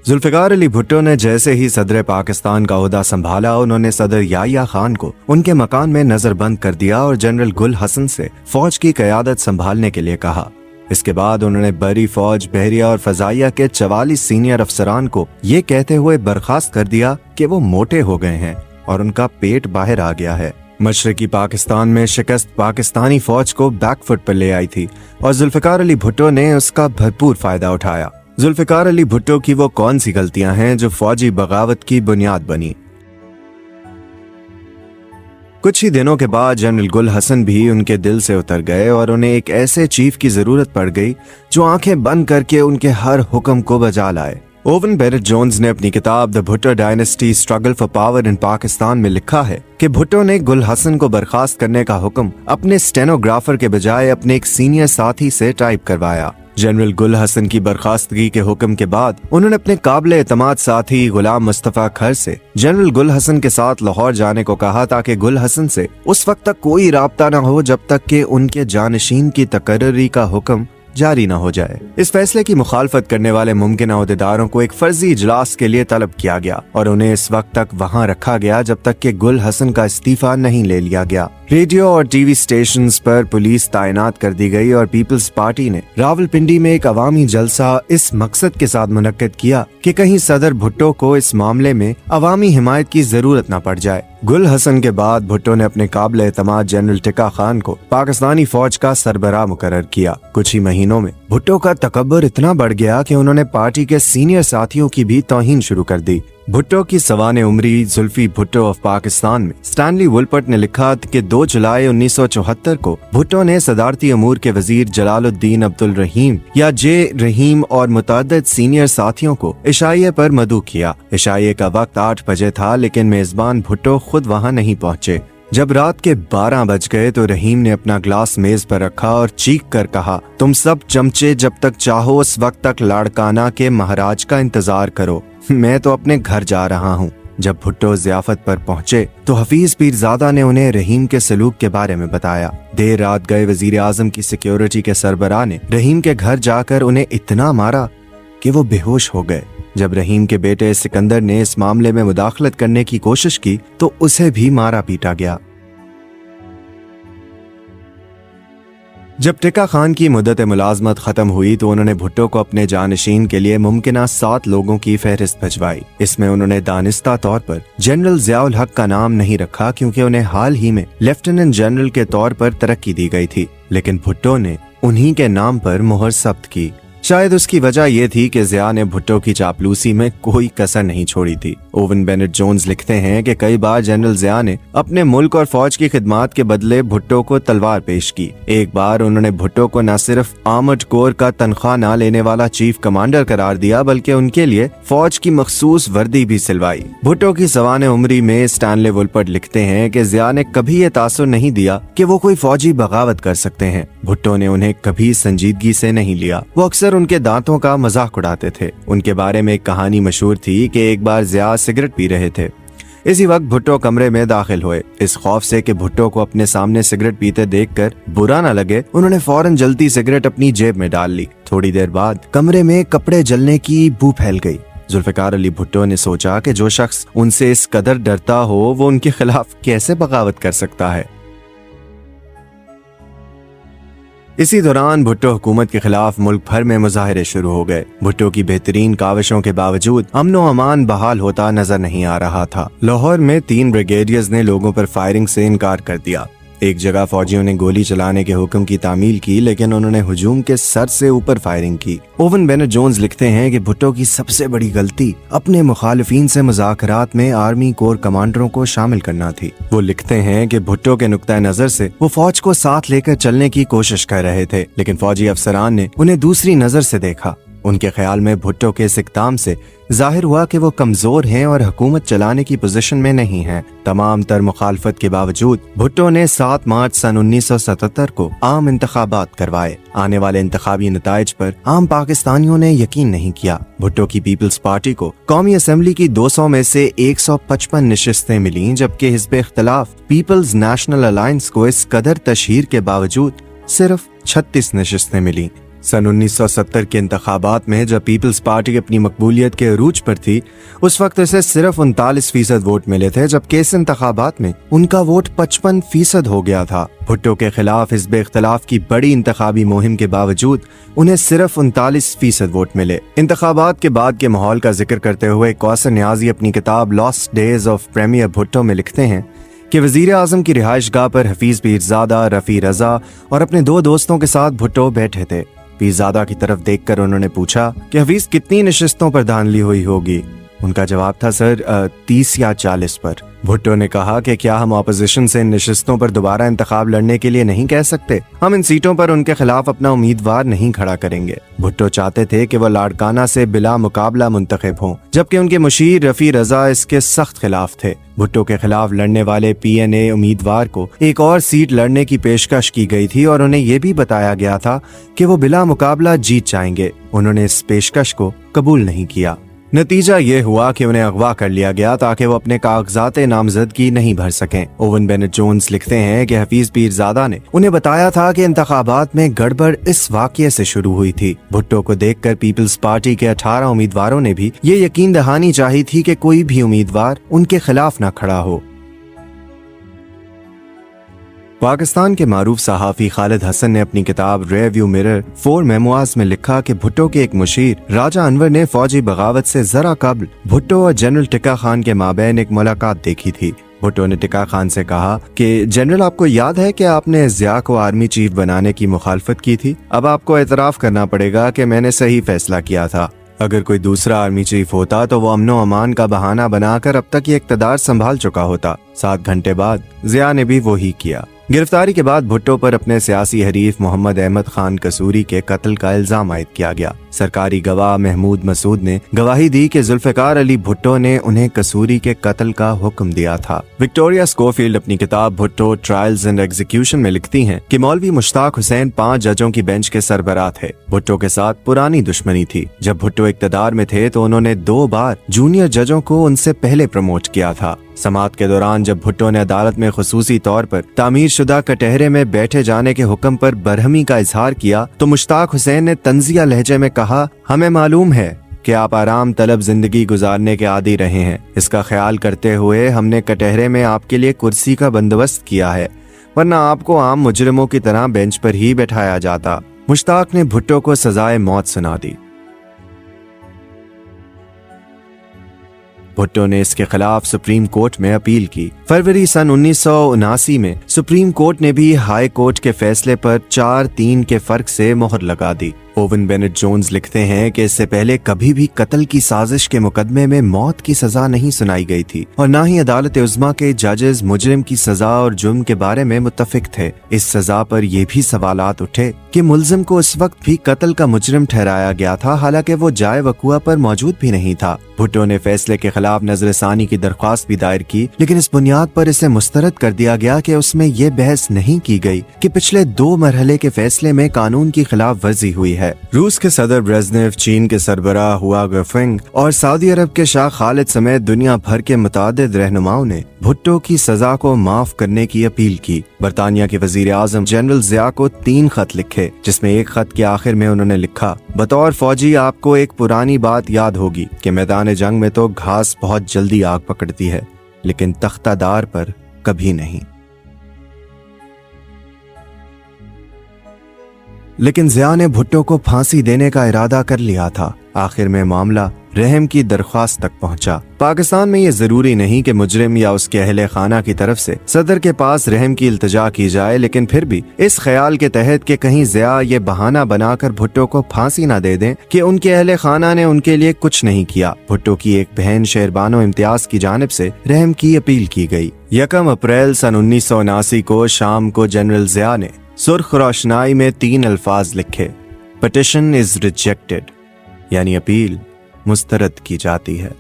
जुल्फिकार अली भुट्टो ने जैसे ही सदर पाकिस्तान का ओहदा संभाला, उन्होंने सदर याहिया खान को उनके मकान में नजरबंद कर दिया और जनरल गुल हसन से फौज की क़यादत संभालने के लिए कहा। इसके बाद उन्होंने बरी फौज, बहरिया और फजाइया के 44 सीनियर अफसरान को ये कहते हुए बर्खास्त कर दिया कि वो मोटे हो गए हैं और उनका पेट बाहर आ गया है। मशरकी पाकिस्तान में शिकस्त पाकिस्तानी फौज को बैकफुट पर ले आई थी और जुल्फिकार अली भुट्टो ने उसका भरपूर फायदा उठाया। जुल्फिकार अली भुट्टो की वो कौन सी गलतियां हैं जो फौजी बगावत की बुनियाद बनी? कुछ ही दिनों के बाद जनरल गुल हसन भी उनके दिल से उतर गए और उन्हें एक ऐसे चीफ की जरूरत पड़ गई जो आंखें बंद करके उनके हर हुक्म को बजा लाए। ओवन बेनेट जोन्स ने अपनी किताब the Bhutto dynasty struggle for power in Pakistan में लिखा है कि भुट्टो ने गुल हसन को बर्खास्त करने का हुक्म अपने स्टेनोग्राफर के बजाय अपने एक सीनियर साथी से टाइप करवाया। जनरल गुल हसन की बर्खास्तगी के हुक्म के बाद उन्होंने अपने काबिल एतमाद साथी गुलाम मुस्तफा खर से जनरल गुल हसन के साथ लाहौर जाने को कहा ताकि गुल हसन से उस वक्त तक कोई राब्ता न हो जब तक कि उनके जानशीन की तकर्री का हुक्म जारी न हो जाए। इस फैसले की मुखालफत करने वाले मुमकिन अहदेदारों को एक फर्जी इजलास के लिए तलब किया गया और उन्हें इस वक्त तक वहां रखा गया जब तक कि गुल हसन का इस्तीफा नहीं ले लिया गया। रेडियो और टीवी स्टेशंस पर पुलिस तैनात कर दी गई और पीपल्स पार्टी ने रावलपिंडी में एक अवामी जलसा इस मकसद के साथ मुनक्किद किया कि कहीं सदर भुट्टो को इस मामले में अवामी हिमायत की जरूरत न पड़ जाए। गुल हसन के बाद भुट्टो ने अपने काबिल एतमाद जनरल टिक्का खान को पाकिस्तानी फौज का सरबराह मुकर्रर किया। कुछ ही महीनों में भुट्टो का तकब्बुर इतना बढ़ गया कि उन्होंने पार्टी के सीनियर साथियों की भी तौहीन शुरू कर दी। भुट्टो की सवाने उम्री जुल्फी भुट्टो ऑफ पाकिस्तान में स्टैनली वुलपर्ट ने लिखा कि 2 जुलाई 1974 को भुट्टो ने सदारती अमूर के वजीर जलालुद्दीन अब्दुल रहीम या जे रहीम और मुतअद्दिद सीनियर साथियों को इशाइये पर मदऊ किया। इशाइये का वक्त 8 बजे था, लेकिन मेजबान भुट्टो खुद वहां नहीं पहुंचे। जब रात के 12 बज गए तो रहीम ने अपना ग्लास मेज पर रखा और चीख कर कहा, तुम सब चमचे जब तक चाहो उस वक्त तक लाड़काना के महाराज का इंतजार करो, मैं तो अपने घर जा रहा हूँ। जब भुट्टो ज़ियाफत पर पहुंचे तो हफीज पीरजादा ने उन्हें रहीम के सलूक के बारे में बताया। देर रात गए वजीर आजम की सिक्योरिटी के सरबराह ने रहीम के घर जाकर उन्हें इतना मारा कि वो बेहोश हो गए। जब रहीम के बेटे सिकंदर ने इस मामले में मुदाखलत करने की कोशिश की तो उसे भी मारा पीटा गया। जब टिक्का खान की मुद्दत मुलाजमत खत्म हुई तो उन्होंने भुट्टो को अपने जानशीन के लिए मुमकिना 7 लोगों की फहरिस्त भिजवाई। इसमें उन्होंने दानिस्ता तौर पर जनरल ज़ियाउल हक का नाम नहीं रखा क्योंकि उन्हें हाल ही में लेफ्टिनेंट जनरल के तौर पर तरक्की दी गई थी, लेकिन भुट्टो ने उन्हीं के नाम पर मुहर सब्त की। शायद उसकी वजह यह थी कि ज़िया ने भुट्टो की चापलूसी में कोई कसर नहीं छोड़ी थी। ओवन बेनेट जोन्स लिखते हैं कि कई बार जनरल ज़िया ने अपने मुल्क और फौज की खिदमात के बदले भुट्टो को तलवार पेश की। एक बार उन्होंने भुट्टो को न सिर्फ आर्मर्ड कोर का तनख्वाह न लेने वाला चीफ कमांडर करार दिया बल्कि उनके लिए फौज की मखसूस वर्दी भी सिलवाई। भुट्टो की सवाने उम्री में स्टैनली वुलपर्ट लिखते हैं कि ज़िया ने कभी ये तासुर नहीं दिया कि वो कोई फौजी बगावत कर सकते हैं। भुट्टो ने उन्हें कभी संजीदगी से नहीं लिया। वो अक्सर उनके दांतों का मजाक उड़ाते थे। उनके बारे में एक कहानी मशहूर थी कि एक बार ज़िया सिगरेट पी रहे थे। इसी वक्त भुट्टो कमरे में दाखिल हुए। इस खौफ से कि भुट्टो को अपने सामने सिगरेट पीते देखकर बुरा न लगे, उन्होंने फौरन जलती सिगरेट अपनी जेब में डाल ली। थोड़ी देर बाद कमरे में कपड़े जलने की बू फैल गई। जुल्फिकार अली भुट्टो ने सोचा कि जो शख्स उनसे इस कदर डरता हो वो उनके खिलाफ कैसे बगावत कर सकता है। इसी दौरान भुट्टो हुकूमत के खिलाफ मुल्क भर में मुजाहरे शुरू हो गए। भुट्टो की बेहतरीन काविशों के बावजूद अमन व अमान बहाल होता नजर नहीं आ रहा था। लाहौर में 3 ब्रिगेडियर्स ने लोगों पर फायरिंग से इनकार कर दिया। एक जगह फौजियों ने गोली चलाने के हुक्म की तामील की, लेकिन उन्होंने हुजूम के सर से ऊपर फायरिंग की। ओवन बेनेट जोन्स लिखते हैं कि भुट्टो की सबसे बड़ी गलती अपने मुखालिफिन से मुज़ाकरात में आर्मी कोर कमांडरों को शामिल करना थी। वो लिखते हैं कि भुट्टो के नुक्ता नजर से वो फौज को साथ लेकर चलने की कोशिश कर रहे थे, लेकिन फौजी अफसरान ने उन्हें दूसरी नजर से देखा। उनके ख्याल में भुट्टो के इस इक़दाम से जाहिर हुआ कि वो कमजोर हैं और हुकूमत चलाने की पोजीशन में नहीं हैं। तमाम तर मुखालफत के बावजूद भुट्टो ने 7 मार्च सन 1977 को आम इंतखाबात करवाए। आने वाले इंतखाबी नताइज पर आम पाकिस्तानियों ने यकीन नहीं किया। भुट्टो की पीपल्स पार्टी को कौमी असम्बली की 200 में से 155 नशिस्तें मिली, जबकि हिज़्ब इख्तिलाफ पीपल्स नेशनल अलायंस को इस कदर तशहीर के बावजूद सिर्फ 36 नशिस्तें मिली। सन 1970 के इंतखाबात में जब पीपल्स पार्टी अपनी मकबूलियत के अरूज पर थी, उस वक्त इसे सिर्फ 39% वोट मिले थे, जबकि इस इंतखाबात में उनका वोट 55% हो गया था। भुट्टो के खिलाफ हिज़्ब इख्तिलाफ की बड़ी इंतखाबी मुहिम के बावजूद उन्हें सिर्फ 39% वोट मिले। इंतखाबात के बाद के माहौल का जिक्र करते हुए कौसर नियाजी अपनी किताब lost days of premier Bhutto में लिखते हैं कि वजीर आजम की रिहाइशगाह पर हफीज पीरजादा, रफ़ी रजा और अपने 2 दोस्तों के साथ भुट्टो बैठे थे। पीरजादा की तरफ देखकर उन्होंने पूछा कि हफीज कितनी नशिस्तों पर धांधली हुई होगी। उनका जवाब था, सर 30 या 40 पर। भुट्टो ने कहा कि क्या हम ऑपोजिशन से इन नशिस्तों पर दोबारा इंतखाब लड़ने के लिए नहीं कह सकते? हम इन सीटों पर उनके खिलाफ अपना उम्मीदवार नहीं खड़ा करेंगे। भुट्टो चाहते थे कि वो लाड़काना से बिला मुकाबला मुंतखब हों, जबकि उनके मुशीर रफ़ी रजा इसके सख्त खिलाफ थे। भुट्टो के खिलाफ लड़ने वाले PNA उम्मीदवार को एक और सीट लड़ने की पेशकश की गई थी और उन्हें यह भी बताया गया था कि वो बिला मुकाबला जीत जाएंगे। उन्होंने इस पेशकश को कबूल नहीं किया। नतीजा ये हुआ कि उन्हें अगवा कर लिया गया ताकि वो अपने कागजात नामजदगी नहीं भर सकें। ओवन बेनेट जोन्स लिखते हैं कि हफीज पीरजादा ने उन्हें बताया था कि इंतखाबात में गड़बड़ इस वाकये से शुरू हुई थी। भुट्टो को देखकर पीपल्स पार्टी के 18 उम्मीदवारों ने भी ये यकीन दहानी चाही थी कि कोई भी उम्मीदवार उनके खिलाफ न खड़ा हो। पाकिस्तान के मारूफ सहाफ़ी खालिद हसन ने अपनी किताब रियरव्यू मिरर 4 मेमोआर्स में लिखा कि भुट्टो के एक मुशीर राजा अनवर ने फौजी बगावत से जरा कबल भुट्टो और जनरल टिक्का खान के माबैन एक मुलाकात देखी थी। भुट्टो ने टिक्का खान से कहा कि जनरल, आपको याद है कि आपने ज़िया को आर्मी चीफ बनाने की मुखालफत की थी। अब आपको एतराफ़ करना पड़ेगा कि मैंने सही फैसला किया था। अगर कोई दूसरा आर्मी चीफ होता तो वो अमनो अमान का बहाना बनाकर अब तक ये इक़्तिदार संभाल चुका होता। 7 घंटे बाद ज़िया ने भी वही किया। गिरफ्तारी के बाद भुट्टो पर अपने सियासी हरीफ मोहम्मद अहमद खान कसूरी के कत्ल का इल्जाम आयद किया गया। सरकारी गवाह महमूद मसूद ने गवाही दी कि जुल्फ़िकार अली भुट्टो ने उन्हें कसूरी के कत्ल का हुक्म दिया था। विक्टोरिया स्कोफील्ड अपनी किताब भुट्टो ट्रायल्स एंड एग्जीक्यूशन में लिखती हैं कि मौलवी मुश्ताक हुसैन 5 जजों की बेंच के सरबराह थे। भुट्टो के साथ पुरानी दुश्मनी थी। जब भुट्टो इक़्तिदार में थे तो उन्होंने 2 बार जूनियर जजों को उनसे पहले प्रमोट किया था। समाअत के दौरान जब भुट्टो ने अदालत में खुसूसी तौर पर तामीर शुदा कटहरे में बैठे जाने के हुक्म पर बरहमी का इजहार किया तो मुश्ताक हुसैन ने तंजिया लहजे में कहा, हमें मालूम है कि आप आराम तलब जिंदगी गुजारने के आदी रहे हैं। इसका ख्याल करते हुए हमने कटहरे में आपके लिए कुर्सी का बंदोबस्त किया है, वरना आपको आम मुजरिमों की तरह बेंच पर ही बैठाया जाता। मुश्ताक ने भुट्टो को सजाए मौत सुना दी। भुट्टो ने इसके खिलाफ सुप्रीम कोर्ट में अपील की। फरवरी सन 1979 में सुप्रीम कोर्ट ने भी हाई कोर्ट के फैसले पर 4-3 के फर्क से मोहर लगा दी। ओवन बेनेट जोन्स लिखते हैं कि इससे पहले कभी भी कत्ल की साजिश के मुकदमे में मौत की सजा नहीं सुनाई गई थी और न ही अदालत उज़्मा के जजेस मुजरिम की सजा और जुर्म के बारे में मुत्तफिक थे। इस सजा पर यह भी सवालात उठे कि मुल्जिम को उस वक्त भी कत्ल का मुजरिम ठहराया गया था, हालांकि वो जाए वकुआ पर मौजूद भी नहीं था। भुट्टो ने फैसले के खिलाफ नजरसानी की दरख्वास्त भी दायर की, लेकिन इस बुनियाद पर इसे मुस्तरद कर दिया गया कि उसमें यह बहस नहीं की गई कि पिछले 2 मरहले के फैसले में कानून की खिलाफ वर्जी हुई है। रूस के सदर ब्रेज़नेव, चीन के सरबराह हुआ गफिंग और सऊदी अरब के शाह खालिद समेत दुनिया भर के मुतादिद रहनुमाओं ने भुट्टो की सजा को माफ करने की अपील की। बरतानिया के वजीर आजम जनरल ज़िया को 3 खत लिखे, जिसमें एक खत के आखिर में उन्होंने लिखा, बतौर फौजी आपको एक पुरानी बात याद होगी कि मैदान जंग में तो घास बहुत जल्दी आग पकड़ती है, लेकिन तख्तादार पर कभी नहीं। लेकिन ज़िया ने भुट्टो को फांसी देने का इरादा कर लिया था। आखिर में मामला रहम की दरख्वास्त तक पहुंचा। पाकिस्तान में ये जरूरी नहीं कि मुजरिम या उसके अहले खाना की तरफ से सदर के पास रहम की इल्तिजा की जाए, लेकिन फिर भी इस ख्याल के तहत कि कहीं ज़िया ये बहाना बनाकर भुट्टो को फांसी न दे दें कि उनके अहले खाना ने उनके लिए कुछ नहीं किया, भुट्टो की एक बहन शेरबानो इम्तियाज की जानिब से रहम की अपील की गई। 1 अप्रैल सन 1979 को शाम को जनरल ज़िया ने सुर्ख रोशनाई में 3 अल्फाज लिखे, पिटिशन इज रिजेक्टेड, यानी अपील मुस्तरद की जाती है।